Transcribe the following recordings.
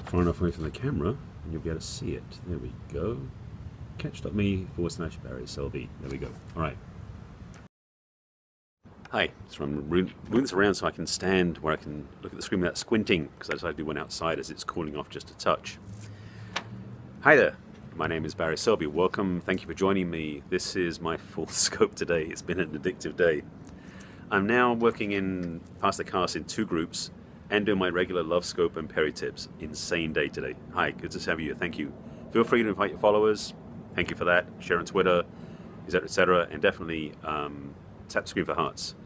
far enough away from the camera and you'll be able to see it. There we go. Catch.me/barryselby. There we go. Alright. Hi, so I'm moving this around so I can stand where I can look at the screen without squinting, because I decided to do one outside as it's cooling off just a touch. Hi there, my name is Barry Selby. Welcome, thank you for joining me. This is my full scope today. It's been an addictive day. I'm now working in past the cast in 2 groups and doing my regular love scope and peri tips. Insane day today. Hi, good to have you. Thank you. Feel free to invite your followers. Thank you for that. Share on Twitter, etc., etc., and definitely tap the screen for hearts.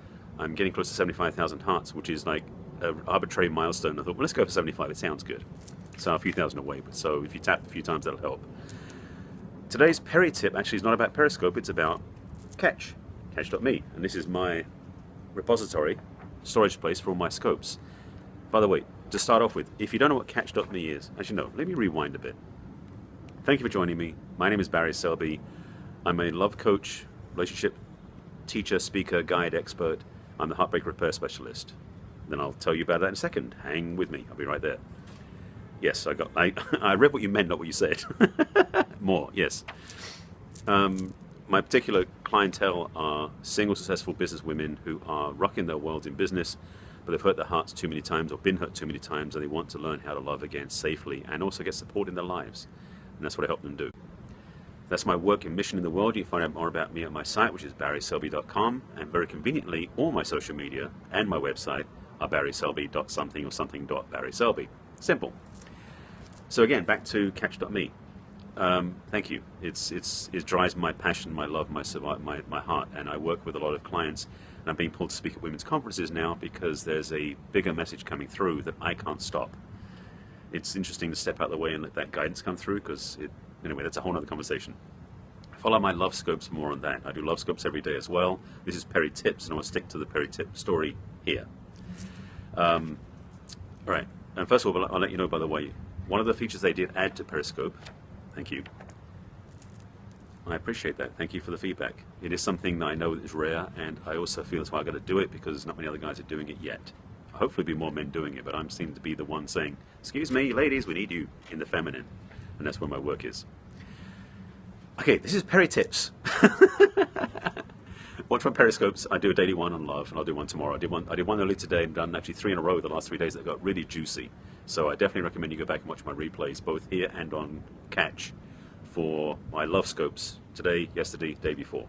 I'm getting close to 75,000 hearts, which is like an arbitrary milestone. I thought, well, let's go for 75. It sounds good. So a few thousand away, but so if you tap a few times, that'll help. Today's peri tip actually is not about Periscope. It's about Catch, catch.me, and this is my repository, storage place for all my scopes. By the way, to start off with, if you don't know what catch.me is, actually no, let me rewind a bit. Thank you for joining me. My name is Barry Selby. I'm a love coach, relationship teacher, speaker, guide, expert. I'm the heartbreak repair specialist. Then I'll tell you about that in a second. Hang with me. I'll be right there. Yes, I read what you meant, not what you said. More, yes. My particular clientele are single, successful business women who are rocking their world in business, but they've hurt their hearts too many times or been hurt too many times, and they want to learn how to love again safely and also get support in their lives. And that's what I help them do. That's my work and mission in the world. You can find out more about me at my site, which is barryselby.com, and very conveniently, all my social media and my website are barryselby.something or something.barryselby. Simple. So again, back to catch.me. Thank you. It drives my passion, my love, my heart, and I work with a lot of clients, and I'm being pulled to speak at women's conferences now because there's a bigger message coming through that I can't stop. It's interesting to step out of the way and let that guidance come through, because anyway, that's a whole other conversation. Follow my love scopes more on that. I do love scopes every day as well. This is peri tips, and I want to stick to the peri tip story here. All right, and first of all, I'll let you know, by the way, one of the features they did add to Periscope. Thank you. I appreciate that. Thank you for the feedback. It is something that I know is rare, and I also feel that's why I've got to do it, because not many other guys are doing it yet. Hopefully be more men doing it, but I'm seem to be the one saying, excuse me, ladies, we need you, in the feminine. And that's where my work is. Okay, this is peri tips. Watch my Periscopes. I do a daily one on love, and I'll do one tomorrow. I did one earlier today, and done actually 3 in a row the last 3 days that got really juicy. So I definitely recommend you go back and watch my replays, both here and on Catch, for my love scopes today, yesterday, day before.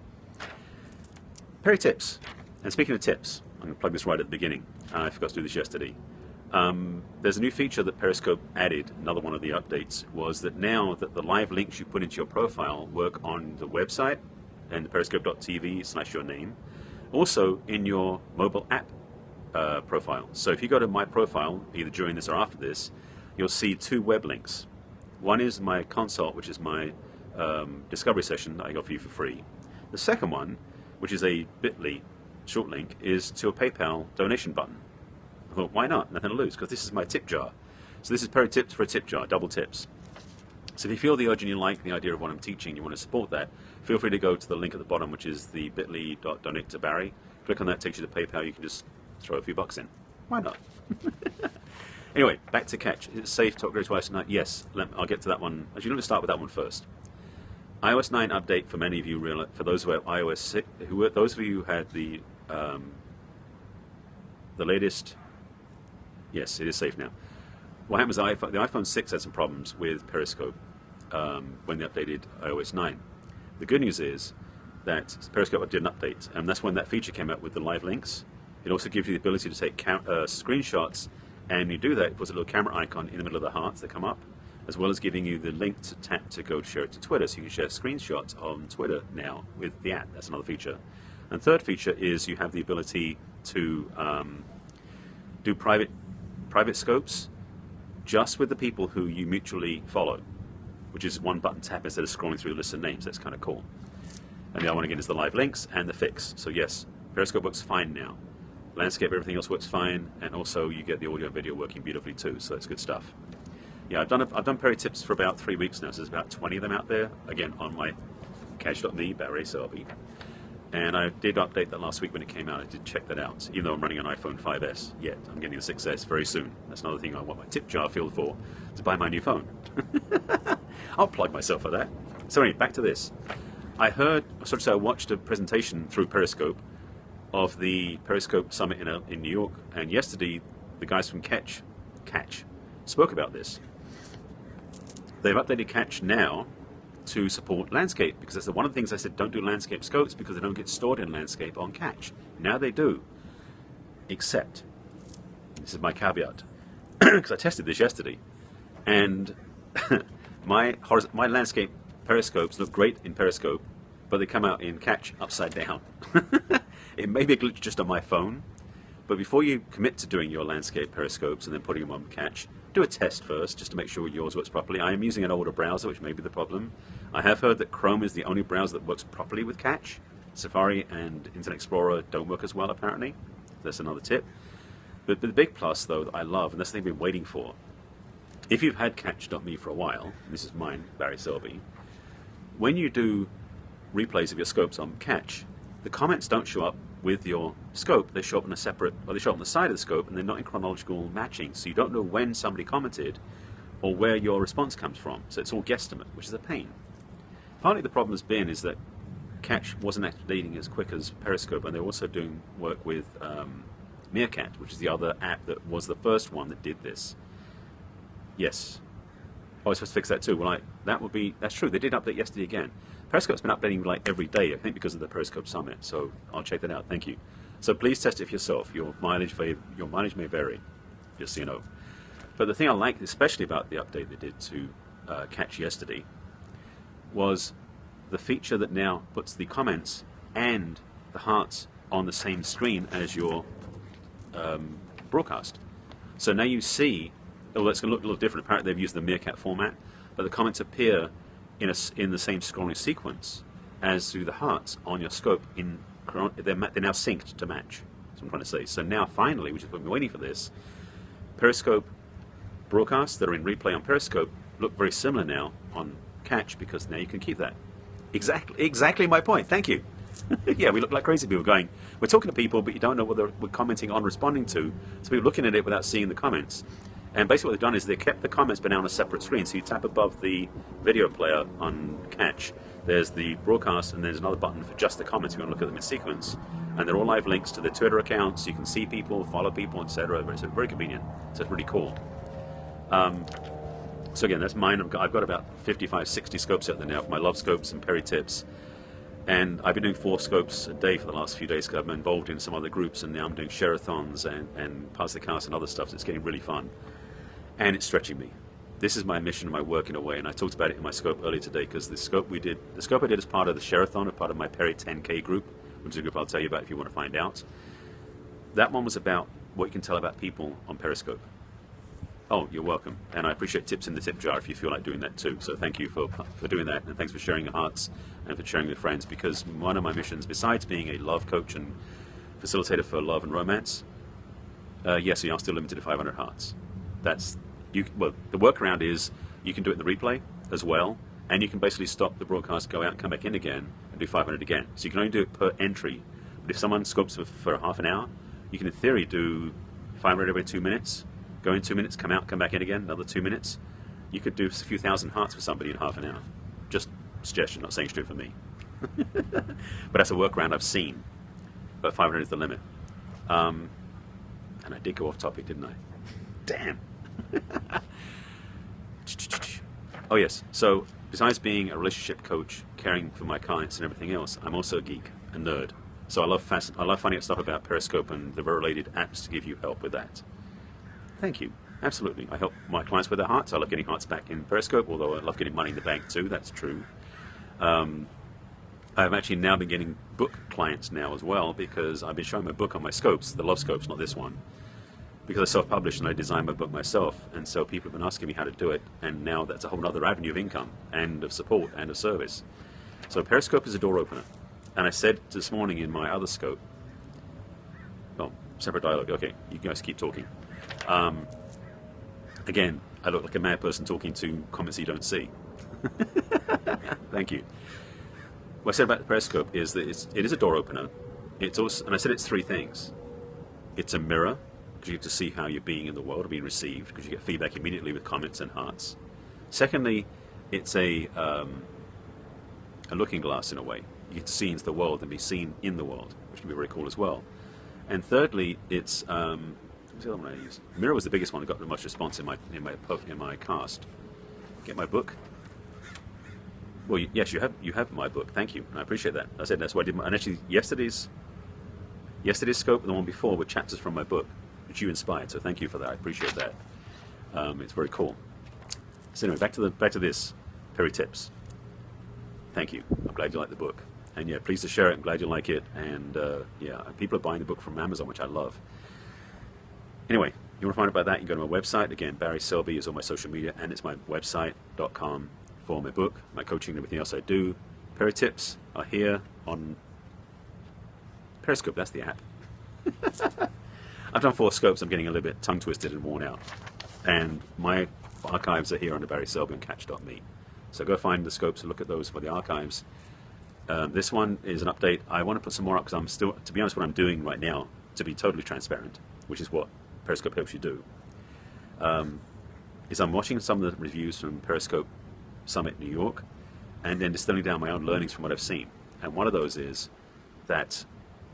Peri tips. And speaking of tips, I'm going to plug this right at the beginning. I forgot to do this yesterday. There's a new feature that Periscope added. Another one of the updates was that now that the live links you put into your profile work on the website and the periscope.tv/your name, also in your mobile app profile. So if you go to my profile, either during this or after this, you'll see 2 web links. One is my consult, which is my discovery session that I offer you for free. The second one, which is a bit.ly short link, is to a PayPal donation button. I thought, why not? Nothing to lose, because this is my tip jar. So this is peri tips for a tip jar, double tips. So if you feel the urge and you like the idea of what I'm teaching, you want to support that, feel free to go to the link at the bottom, which is the bit.ly.donate to Barry. Click on that, takes you to PayPal. You can just throw a few bucks in. Why not? Anyway, back to Catch. Is it safe to upgrade twice tonight? Yes. I'll get to that one. Actually, let me start with that one first. iOS 9 update for many of you, for those who have iOS 6, those of you who had the latest. Yes, it is safe now. What happened was the iPhone 6 had some problems with Periscope when they updated iOS 9. The good news is that Periscope did an update, and that's when that feature came out with the live links. It also gives you the ability to take screenshots, and when you do that, it puts a little camera icon in the middle of the hearts that come up, as well as giving you the link to tap to go share it to Twitter, so you can share screenshots on Twitter now with the app. That's another feature. And third feature is you have the ability to do private scopes just with the people who you mutually follow, which is one button tap instead of scrolling through the list of names. That's kind of cool. And the other one again is the live links and the fix. So yes, Periscope works fine now. Landscape, everything else works fine, and also you get the audio and video working beautifully too, so that's good stuff. Yeah, I've done peri tips for about 3 weeks now, so there's about 20 of them out there, again on my catch.me, Barry Selby. And I did update that last week when it came out. I did check that out, even though I'm running an iPhone 5S yet. I'm getting a 6S very soon. That's another thing I want my tip jar filled for, to buy my new phone. I'll plug myself for that. So anyway, back to this. I watched a presentation through Periscope of the Periscope Summit in New York, and yesterday the guys from Catch spoke about this. They've updated Catch now to support landscape, because that's one of the things I said, don't do landscape scopes because they don't get stored in landscape on Catch. Now they do, except, this is my caveat, because I tested this yesterday, and my landscape periscopes look great in Periscope, but they come out in Catch upside down. It may be a glitch just on my phone, but before you commit to doing your landscape periscopes and then putting them on Catch, do a test first, just to make sure yours works properly. I am using an older browser, which may be the problem. I have heard that Chrome is the only browser that works properly with Catch. Safari and Internet Explorer don't work as well, apparently. That's another tip. But the big plus, though, that I love, and that's the thing I've been waiting for, if you've had Catch.me for a while, this is mine, Barry Selby, when you do replays of your scopes on Catch, the comments don't show up with your scope. They show up in a separate, or they show up on the side of the scope, and they're not in chronological matching, so you don't know when somebody commented or where your response comes from. So it's all guesstimate, which is a pain. Partly the problem has been is that Catch wasn't updating as quick as Periscope, and they're also doing work with Meerkat, which is the other app that was the first one that did this. Yes. Oh, I was supposed to fix that too. Well, that's true. They did update yesterday again. Periscope's been updating like every day, I think, because of the Periscope Summit. So I'll check that out. Thank you. So please test it for yourself. Your mileage may vary, just so you know. But the thing I liked especially about the update they did to Catch yesterday was the feature that now puts the comments and the hearts on the same screen as your broadcast. So now you see, although it's going to look a little different. Apparently they've used the Meerkat format, but the comments appear in the same scrolling sequence as do the hearts on your scope. They're now synced to match. That's what I'm trying to say. So now finally, which is what we've been waiting for this, Periscope broadcasts that are in replay on Periscope look very similar now on Catch, because now you can keep that. Exactly my point. Thank you. Yeah, we look like crazy people going, we're talking to people, but you don't know what we're commenting on, responding to. So we're looking at it without seeing the comments. And basically what they've done is they kept the comments but now on a separate screen. So you tap above the video player on Catch, there's the broadcast, and there's another button for just the comments if you want to look at them in sequence. And they're all live links to their Twitter accounts, so you can see people, follow people, etc. It's very convenient. So it's really cool. So again, that's mine. I've got about 55, 60 scopes out there now for my love scopes and peri tips. And I've been doing 4 scopes a day for the last few days because I've been involved in some other groups, and now I'm doing share-a-thons and pass the cast and other stuff, so it's getting really fun. And it's stretching me. This is my mission and my work in a way, and I talked about it in my scope earlier today, because the scope I did as part of the share-a-thon, a part of my Peri 10K group, which is a group I'll tell you about if you want to find out. That one was about what you can tell about people on Periscope. Oh, you're welcome. And I appreciate tips in the tip jar if you feel like doing that too. So thank you for doing that, and thanks for sharing your hearts and for sharing with friends, because one of my missions, besides being a love coach and facilitator for love and romance, yes, you are still limited to 500 hearts. Well, the workaround is you can do it in the replay as well, and you can basically stop the broadcast, go out and come back in again and do 500 again. So you can only do it per entry. But if someone scopes for half an hour, you can in theory do 500 every 2 minutes, go in 2 minutes, come out, come back in again, another 2 minutes. You could do a few thousand hearts for somebody in half an hour. Just suggestion, not saying it's true for me. But that's a workaround I've seen. But 500 is the limit. And I did go off topic, didn't I? Damn. Oh yes, so besides being a relationship coach, caring for my clients and everything else, I'm also a geek, a nerd. So I love finding out stuff about Periscope and the related apps to give you help with that. Thank you. Absolutely. I help my clients with their hearts. I love getting hearts back in Periscope, although I love getting money in the bank too, that's true. I've actually now been getting book clients now as well, because I've been showing my book on my scopes, the love scopes, not this one. Because I self-published and I designed my book myself, and so people have been asking me how to do it, and now that's a whole other avenue of income and of support and of service. So Periscope is a door opener. And I said this morning in my other scope, well, separate dialogue, okay, you guys keep talking. Again, I look like a mad person talking to comments you don't see. Thank you. what I said about the Periscope is that it is a door opener. It's also, and I said it's three things. It's a mirror, because you get to see how you're being in the world or being received, because you get feedback immediately with comments and hearts. Secondly, it's a looking glass in a way. You get to see into the world and be seen in the world, which can be very cool as well. And thirdly, it's what's the other one I use? Mirror was the biggest one that got the most response in my cast. Get my book. Well, yes, you have my book. Thank you, and I appreciate that. I said that's why I did. And actually, yesterday's scope and the one before were chapters from my book, which you inspired. So thank you for that. I appreciate that. It's very cool. So anyway, back to this Perry tips. Thank you. I'm glad you like the book, and yeah, pleased to share it. I'm glad you like it, and yeah, people are buying the book from Amazon, which I love. Anyway, you want to find out about that? You can go to my website. Again, Barry Selby is on my social media, and it's my website.com for my book, my coaching, and everything else I do. Perry tips are here on Periscope. That's the app. I've done 4 scopes. I'm getting a little bit tongue twisted and worn out, and my archives are here under Barry Selby and Catch.me. So go find the scopes and look at those for the archives. This one is an update. I want to put some more up because I'm still, to be honest, what I'm doing right now, to be totally transparent, which is what Periscope helps you do, is I'm watching some of the reviews from Periscope Summit New York, and then distilling down my own learnings from what I've seen. And one of those is that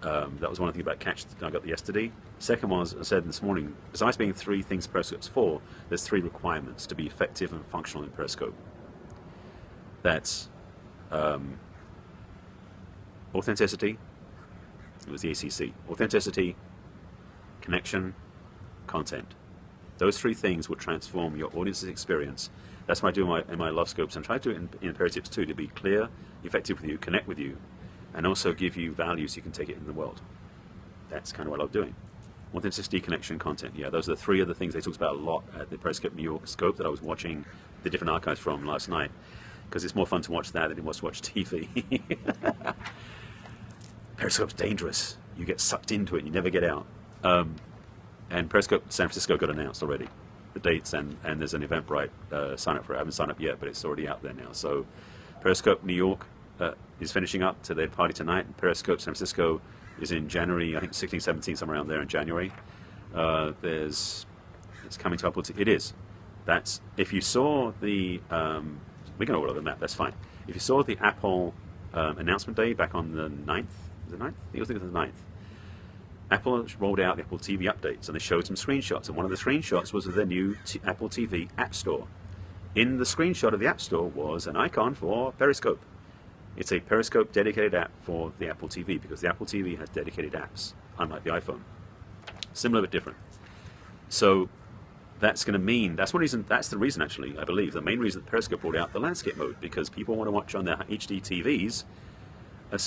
that was one thing about Catch that I got yesterday. Second one, as I said this morning, besides being 3 things Periscope's for, there's 3 requirements to be effective and functional in Periscope. That's authenticity. It was the ACC. Authenticity, connection, content. Those 3 things will transform your audience's experience. That's what I do in my love scopes, and try to do it in Perry tips too, to be clear, effective with you, connect with you, and also give you value so you can take it in the world. That's kind of what I love doing. Authenticity, connection, content. Yeah, those are the 3 other things they talked about a lot at the Periscope New York scope that I was watching the different archives from last night, because it's more fun to watch that than it was to watch TV. Periscope's dangerous. You get sucked into it, you never get out. And Periscope San Francisco got announced already, the dates, and there's an Eventbrite sign up for it. I haven't signed up yet, but it's already out there now. So Periscope New York is finishing up to their party tonight. Periscope San Francisco is in January, I think 16, 17, somewhere around there in January. It's coming to Apple TV. It is. That's, if you saw the, we can all over the map, that's fine. If you saw the Apple announcement day back on the 9th, was it 9th? I think it was the 9th. Apple rolled out the Apple TV updates, and they showed some screenshots, and one of the screenshots was of their new Apple TV App Store. In the screenshot of the App Store was an icon for Periscope. It's a Periscope dedicated app for the Apple TV, because the Apple TV has dedicated apps, unlike the iPhone. Similar but different. So that's going to mean, that's the reason actually, I believe, the main reason that Periscope brought out the landscape mode, because people want to watch on their HD TVs a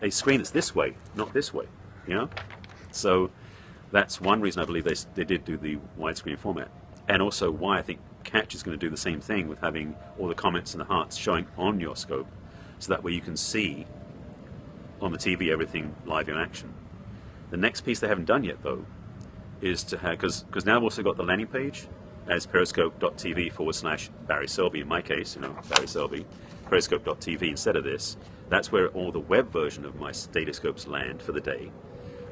screen that's this way, not this way, you know? So that's one reason I believe they did do the widescreen format, and also why I think Catch is going to do the same thing with having all the comments and the hearts showing on your scope, so that way you can see on the TV everything live in action. The next piece they haven't done yet, though, is to have, because now I've also got the landing page as periscope.tv/Barry Selby, in my case, you know, Barry Selby, periscope.tv instead of this. That's where all the web version of my data scopes land for the day.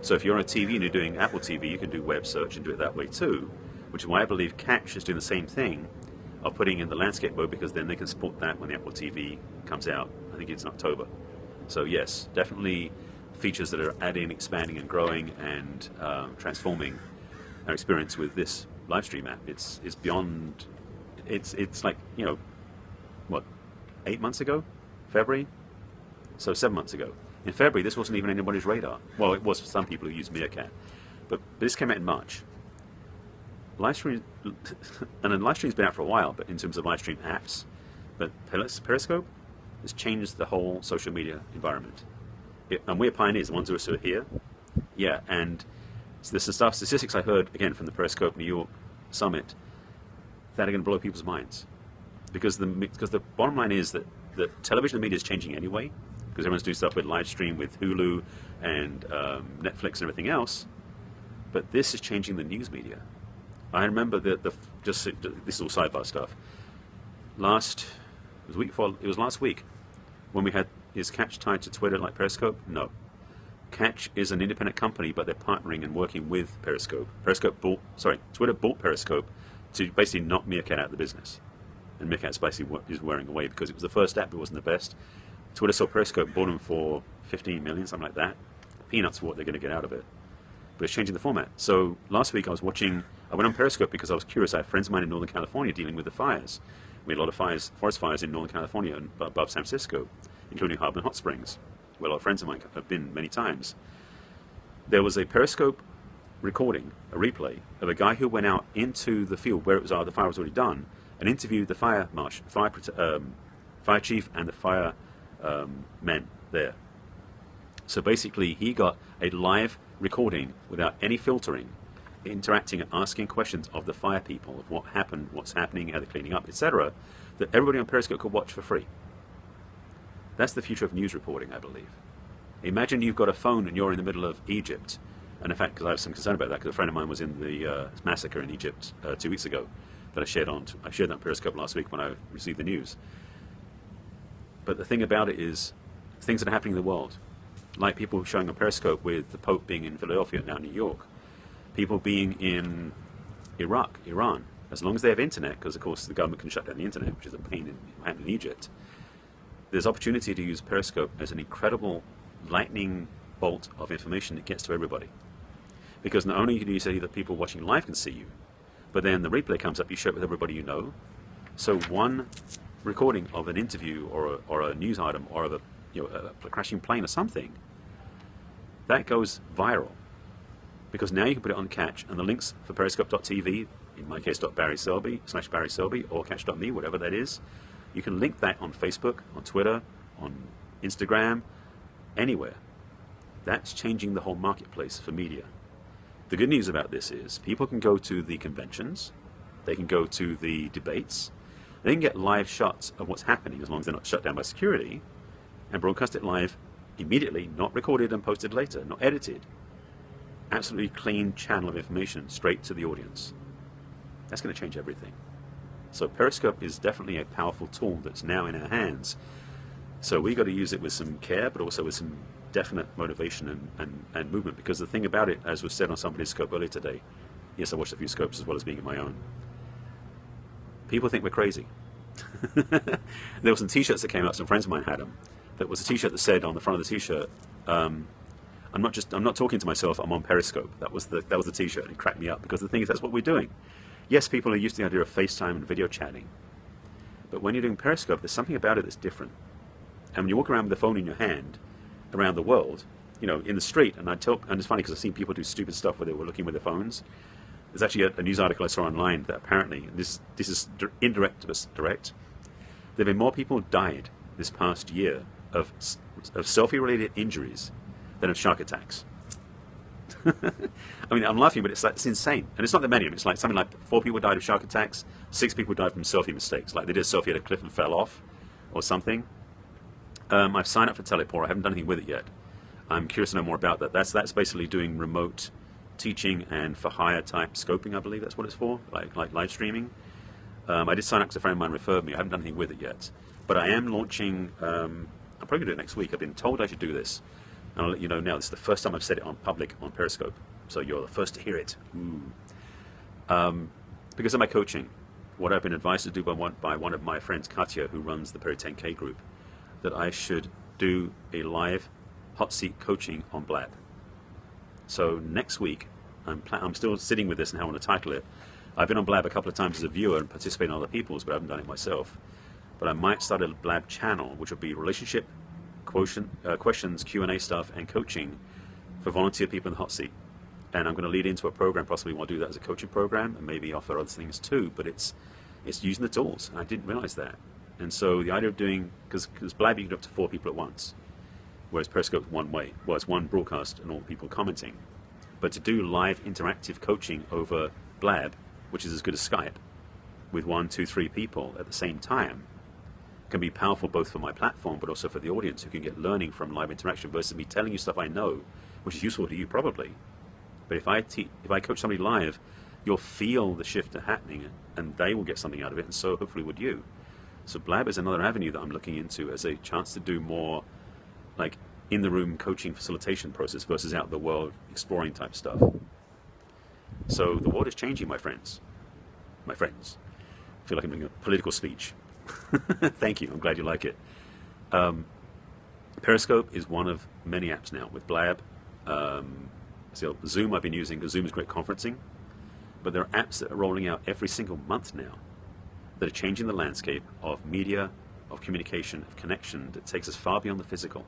So if you're on a TV and you're doing Apple TV, you can do web search and do it that way too, which is why I believe Catch is doing the same thing of putting in the landscape mode, because then they can support that when the Apple TV comes out. I think it's in October. So yes, definitely features that are adding, expanding and growing and transforming our experience with this live stream app. It's beyond, it's like, you know, what, 8 months ago? February? So 7 months ago. In February, this wasn't even anybody's radar. Well, it was for some people who use Meerkat. But this came out in March. Livestream, and then Livestream's been out for a while, but in terms of live stream apps, but Periscope has changed the whole social media environment. And we're pioneers, the ones who are sort of here. Yeah, and there's some statistics I heard, again, from the Periscope New York Summit that are going to blow people's minds. Because the bottom line is that television media is changing anyway, because everyone's doing stuff with live stream, with Hulu and Netflix and everything else. But this is changing the news media. I remember this is all sidebar stuff. It was last week when we had Is Catch tied to Twitter like Periscope? No. Catch is an independent company, but they're partnering and working with Periscope. Twitter bought Periscope to basically knock Meerkat out of the business. And Meerkat's basically is wearing away because it was the first app, it wasn't the best. Twitter saw Periscope, bought them for 15 million, something like that. Peanuts for what they're going to get out of it. But it's changing the format. So last week I went on Periscope because I was curious. I have friends of mine in Northern California dealing with the fires. We had a lot of forest fires in Northern California and above San Francisco, including Harbor and Hot Springs, where a lot of friends of mine have been many times. There was a Periscope recording, a replay, of a guy who went out into the field where the fire was already done and interviewed the fire chief and the fire men there. So basically he got a live recording without any filtering, interacting and asking questions of the fire people, of what happened, what's happening, how they're cleaning up, etc., that everybody on Periscope could watch for free. That's the future of news reporting, I believe. Imagine you've got a phone and you're in the middle of Egypt. And in fact, because I have some concern about that, because a friend of mine was in the massacre in Egypt 2 weeks ago that I shared that on Periscope last week when I received the news. But the thing about it is, things that are happening in the world, like people showing on Periscope with the Pope being in Philadelphia, now New York, people being in Iraq, Iran, as long as they have internet, because of course the government can shut down the internet, which is a pain in Egypt. There's opportunity to use Periscope as an incredible lightning bolt of information that gets to everybody. Because not only do you say that people watching live can see you, but then the replay comes up, you share it with everybody you know. So one recording of an interview or a news item or of a crashing plane or something, that goes viral. Because now you can put it on Catch, and the links for periscope.tv, in my case /barryselby or catch.me, whatever that is, you can link that on Facebook, on Twitter, on Instagram, anywhere. That's changing the whole marketplace for media. The good news about this is people can go to the conventions, they can go to the debates, they can get live shots of what's happening as long as they're not shut down by security, and broadcast it live immediately, not recorded and posted later, not edited. Absolutely clean channel of information straight to the audience. That's going to change everything. So Periscope is definitely a powerful tool that's now in our hands. So we got to use it with some care, but also with some definite motivation and movement. Because the thing about it, as was said on somebody's scope earlier today, yes, I watched a few scopes as well as being in my own. People think we're crazy. There were some T-shirts that came out. Some friends of mine had them. That was a T-shirt that said on the front of the T-shirt, "I'm not talking to myself. I'm on Periscope." That was the T-shirt, and it cracked me up because the thing is that's what we're doing. Yes, people are used to the idea of FaceTime and video chatting, but when you're doing Periscope, there's something about it that's different. And when you walk around with the phone in your hand around the world, in the street, and it's funny because I've seen people do stupid stuff where they were looking with their phones. There's actually a news article I saw online that apparently, this is indirect but direct, there have been more people died this past year of selfie-related injuries than of shark attacks. I mean, I'm laughing, but it's insane. And it's not that many. It's like something like 4 people died of shark attacks, 6 people died from selfie mistakes. Like they did a selfie at a cliff and fell off or something. I've signed up for Teleport. I haven't done anything with it yet. I'm curious to know more about that. That's basically doing remote teaching and for hire type scoping, I believe that's what it's for, like live streaming. I did sign up because a friend of mine referred me. I haven't done anything with it yet. But I am launching, I'm probably going to do it next week. I've been told I should do this. And I'll let you know now, this is the first time I've said it on public on Periscope. So you're the first to hear it. Because of my coaching, what I've been advised to do by one of my friends, Katya, who runs the Peri 10K group, that I should do a live hot seat coaching on Blab. So next week, I'm still sitting with this and how I want to title it. I've been on Blab a couple of times as a viewer and participated in other people's, but I haven't done it myself. But I might start a Blab channel, which will be relationship, questions, Q&A stuff, and coaching for volunteer people in the hot seat. And I'm going to lead into a program, possibly want to do that as a coaching program, and maybe offer other things too. But it's using the tools, and I didn't realize that. And so the idea of doing, because Blab you can do up to 4 people at once, whereas Periscope's one way. Well, it's one broadcast and all the people commenting. But to do live interactive coaching over Blab, which is as good as Skype, with 1, 2, 3 people at the same time, can be powerful both for my platform but also for the audience who can get learning from live interaction versus me telling you stuff I know, which is useful to you probably. But if I coach somebody live, you'll feel the shift happening and they will get something out of it, and so hopefully would you. So Blab is another avenue that I'm looking into as a chance to do more like in the room coaching facilitation process versus out in the world exploring type stuff. So the world is changing, my friends. My friends. I feel like I'm doing a political speech. Thank you. I'm glad you like it. Periscope is one of many apps now with Blab. So Zoom I've been using because Zoom is great conferencing. But there are apps that are rolling out every single month now that are changing the landscape of media, of communication, of connection that takes us far beyond the physical.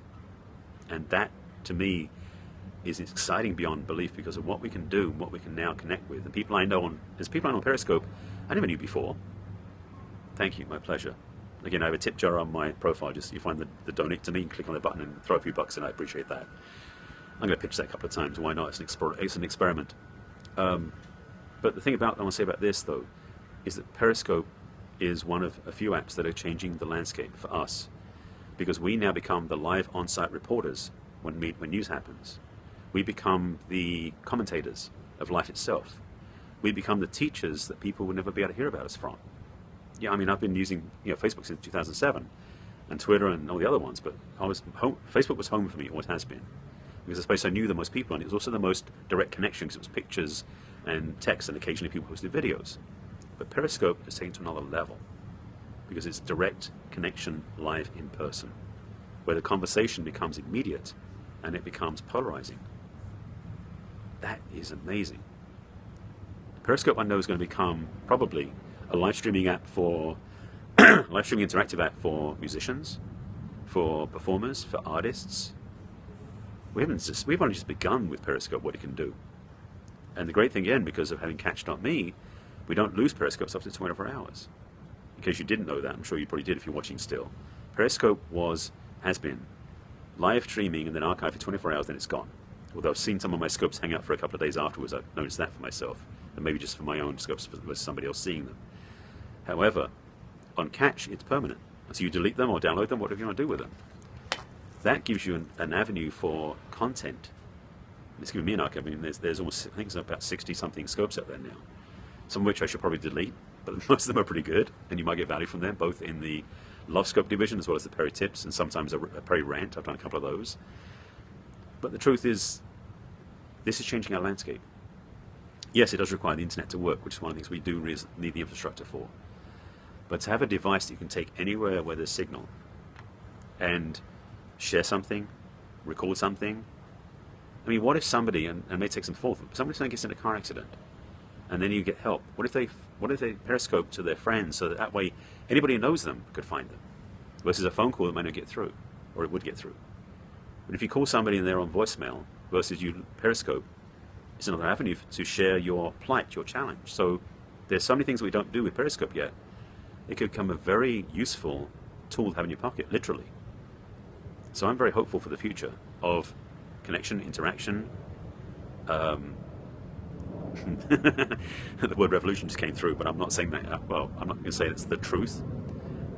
And that, to me, is exciting beyond belief because of what we can do, what we can now connect with. And people I know there's people I know on Periscope I never knew before. Thank you, my pleasure. Again, I have a tip jar on my profile. Just you find the donate to me, and click on the button and throw a few bucks in. I appreciate that. I'm going to pitch that a couple of times. Why not? It's an experiment. But the thing I want to say about this, though, is that Periscope is one of a few apps that are changing the landscape for us, because we now become the live on-site reporters when news happens. We become the commentators of life itself. We become the teachers that people would never be able to hear about us from. Yeah, I mean, I've been using Facebook since 2007, and Twitter and all the other ones, but Facebook was home for me, always has been, because it's the place I knew the most people, and it was also the most direct connection because it was pictures and text, and occasionally people posted videos. But Periscope is taken to another level because it's direct connection live in person, where the conversation becomes immediate and it becomes polarizing. That is amazing. Periscope, I know, is going to become probably a live streaming app for live streaming interactive app for musicians, for performers, for artists. We've only just begun with Periscope what it can do. And the great thing, again, because of having catch.me, we don't lose Periscope up to 24 hours. In case you didn't know that, I'm sure you probably did if you're watching still. Periscope has been live streaming and then archived for 24 hours, then it's gone. Although I've seen some of my scopes hang out for a couple of days afterwards, I've noticed that for myself, and maybe just for my own scopes versus somebody else seeing them. However, on Catch, it's permanent. So you delete them or download them, whatever you want to do with them. That gives you an avenue for content. It's giving me an archive. I mean, there's almost, I think there's about 60-something scopes out there now. Some of which I should probably delete, but most of them are pretty good, and you might get value from them, both in the Love Scope division as well as the Perry Tips, and sometimes a Perry Rant. I've done a couple of those. But the truth is, this is changing our landscape. Yes, it does require the internet to work, which is one of the things we do need the infrastructure for. But to have a device that you can take anywhere where there's signal and share something, record something. I mean, what if somebody, and it may take some thought, somebody gets in a car accident and then you get help? What if they Periscope to their friends so that way anybody who knows them could find them, versus a phone call that might not get through, or it would get through. But if you call somebody and they're on voicemail versus you Periscope, it's another avenue to share your plight, your challenge. So there's so many things we don't do with Periscope yet. It could become a very useful tool to have in your pocket, literally. So I'm very hopeful for the future of connection, interaction. The word revolution just came through, but I'm not saying that, well, I'm not going to say it's the truth,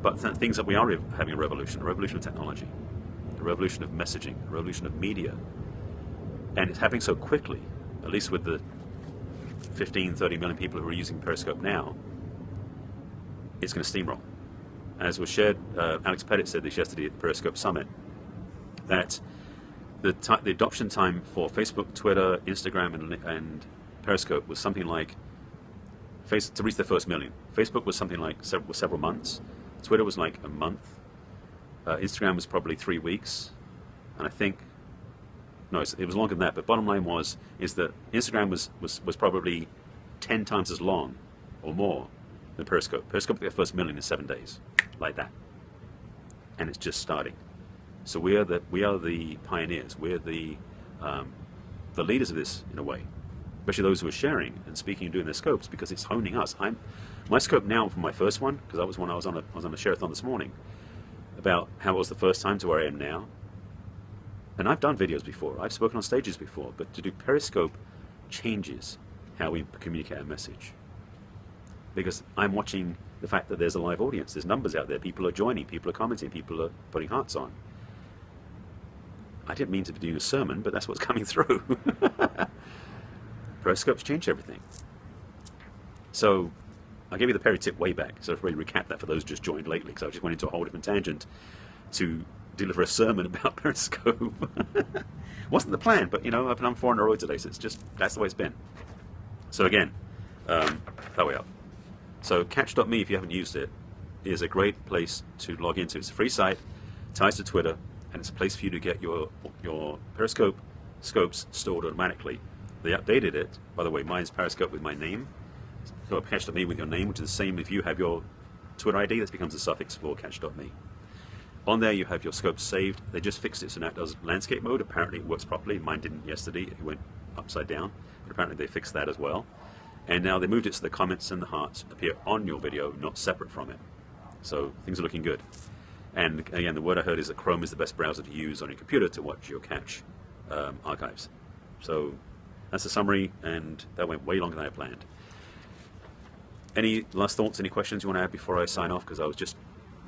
but things that we are having a revolution of technology, a revolution of messaging, a revolution of media. And it's happening so quickly, at least with the 15, 30 million people who are using Periscope now, it's going to steamroll. As was shared, Alex Pettit said this yesterday at the Periscope Summit, that the adoption time for Facebook, Twitter, Instagram, and Periscope was something like, to reach their first million. Facebook was something like several months. Twitter was like a month. Instagram was probably 3 weeks. And I think, no, it was longer than that. But bottom line is that Instagram was probably 10 times as long or more than Periscope. Periscope got their first million in 7 days, like that. And it's just starting. So we are the pioneers. We're the leaders of this in a way, especially those who are sharing and speaking and doing their scopes, because it's honing us. My scope now from my first one, because that was when I was on a share-a-thon this morning, about how it was the first time to where I am now. And I've done videos before. I've spoken on stages before, but to do Periscope changes how we communicate our message. Because I'm watching the fact that there's a live audience. There's numbers out there. People are joining. People are commenting. People are putting hearts on. I didn't mean to be doing a sermon, but that's what's coming through. Periscope's changed everything. So I gave you the Perry tip way back, so I'll really recap that for those who just joined lately, because I just went into a whole different tangent to deliver a sermon about Periscope. Wasn't the plan, but you know, I've done 4 in a row today, so it's just, that's the way it's been. So again, that way up. So catch.me, if you haven't used it, is a great place to log into. It's a free site, ties to Twitter, and it's a place for you to get your Periscope scopes stored automatically. They updated it. By the way, mine's Periscope with my name. So catch.me with your name, which is the same if you have your Twitter ID, that becomes a suffix for catch.me. On there you have your scopes saved. They just fixed it so now it does landscape mode. Apparently it works properly. Mine didn't yesterday. It went upside down. But apparently they fixed that as well. And now they moved it so the comments and the hearts appear on your video, not separate from it. So things are looking good. And again, the word I heard is that Chrome is the best browser to use on your computer to watch your catch archives. So that's the summary, and that went way longer than I planned. Any last thoughts, any questions you want to add before I sign off? Because I was just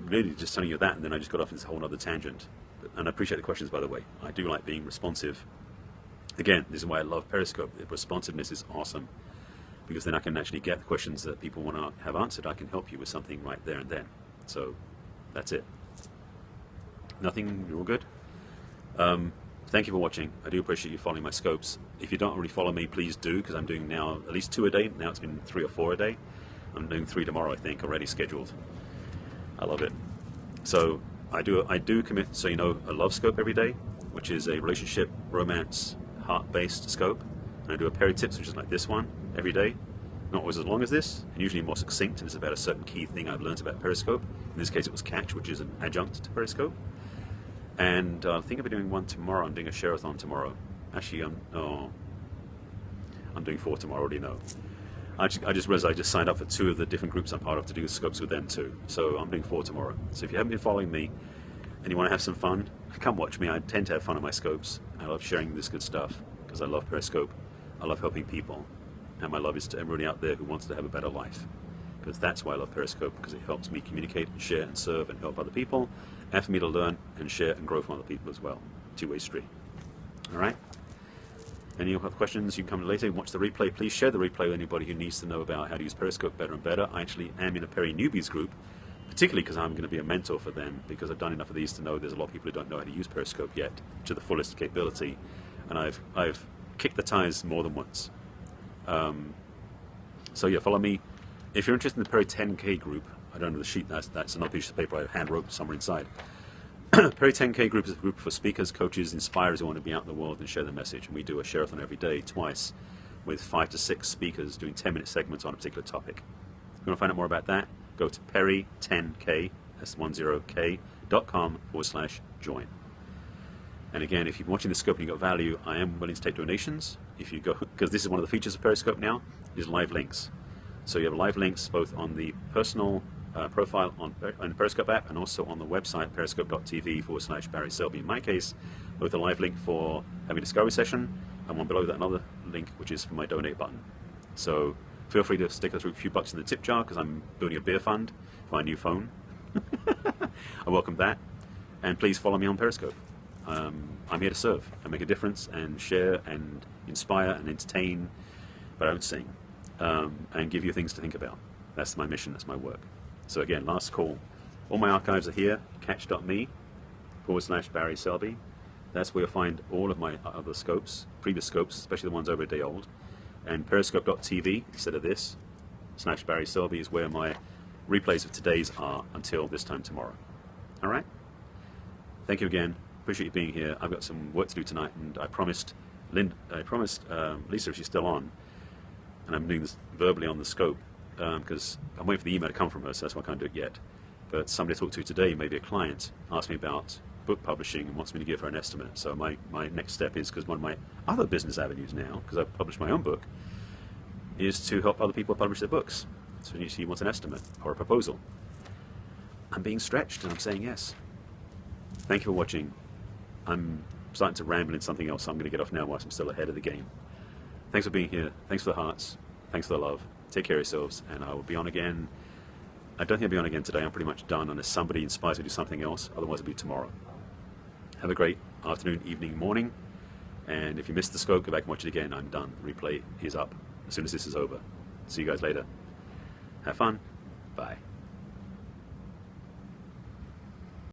really just telling you that, and then I just got off this whole other tangent. And I appreciate the questions, by the way. I do like being responsive. Again, this is why I love Periscope. The responsiveness is awesome, because then I can actually get the questions that people want to have answered. I can help you with something right there and then. So that's it. Nothing, you're all good. Thank you for watching. I do appreciate you following my scopes. If you don't already follow me, please do, because I'm doing now at least 2 a day. Now it's been 3 or 4 a day. I'm doing 3 tomorrow, I think, already scheduled. I love it. So I do commit, so you know, a love scope every day, which is a relationship, romance, heart-based scope. And I do a Perry tips, which is like this one, every day. Not always as long as this, and usually more succinct, and it's about a certain key thing I've learned about Periscope. In this case it was catch, which is an adjunct to Periscope. And I think I'll be doing one tomorrow. I'm doing a share-a-thon tomorrow. Actually, I'm doing 4 tomorrow, I already know. I just realized I just signed up for 2 of the different groups I'm part of to do scopes with them too. So I'm doing 4 tomorrow. So if you haven't been following me and you want to have some fun, come watch me. I tend to have fun on my scopes. I love sharing this good stuff because I love Periscope. I love helping people. And my love is to everybody out there who wants to have a better life. Because that's why I love Periscope, because it helps me communicate and share and serve and help other people, and for me to learn and share and grow from other people as well. Two-way street. All right? Any other questions, you can come later and watch the replay. Please share the replay with anybody who needs to know about how to use Periscope better and better. I actually am in a Perry Newbies group, particularly because I'm going to be a mentor for them, because I've done enough of these to know there's a lot of people who don't know how to use Periscope yet to the fullest capability, and I've kicked the tires more than once. So yeah, follow me. If you're interested in the Perry 10K group, I don't know the sheet, that's another piece of paper I hand wrote somewhere inside. Perry 10K group is a group for speakers, coaches, inspirers who want to be out in the world and share the message. And we do a share-a-thon every day, twice, with 5 to 6 speakers doing 10-minute segments on a particular topic. If you want to find out more about that, go to perry10k, that's 10k.com/join. And again, if you're watching the scope and you got value, I am willing to take donations. If you go, because this is one of the features of Periscope now, is live links. So you have live links both on the personal profile on the Periscope app and also on the website periscope.tv/barryselby. In my case, both a live link for having a discovery session and one below that another link which is for my donate button. So feel free to stick a few bucks in the tip jar because I'm building a beer fund for my new phone. I welcome that. And please follow me on Periscope. I'm here to serve and make a difference and share and inspire and entertain, but I don't sing, and give you things to think about. That's my mission, that's my work. So again, last call. All my archives are here, catch.me/barryselby. That's where you'll find all of my other scopes, previous scopes, especially the ones over a day old. And periscope.tv, instead of this, /barryselby is where my replays of today's are until this time tomorrow. All right? Thank you again. Appreciate you being here. I've got some work to do tonight, and I promised Lisa, if she's still on, and I'm doing this verbally on the scope, because I'm waiting for the email to come from her, so that's why I can't do it yet. But somebody I talked to today, maybe a client, asked me about book publishing and wants me to give her an estimate. So my next step is, because one of my other business avenues now, because I've published my own book, is to help other people publish their books. So she wants an estimate or a proposal. I'm being stretched, and I'm saying yes. Thank you for watching. I'm starting to ramble in something else, so I'm going to get off now whilst I'm still ahead of the game. Thanks for being here. Thanks for the hearts. Thanks for the love. Take care of yourselves, and I will be on again. I don't think I'll be on again today. I'm pretty much done unless somebody inspires me to do something else. Otherwise, it'll be tomorrow. Have a great afternoon, evening, morning. And if you missed the scope, go back and watch it again. I'm done. The replay is up as soon as this is over. See you guys later. Have fun. Bye.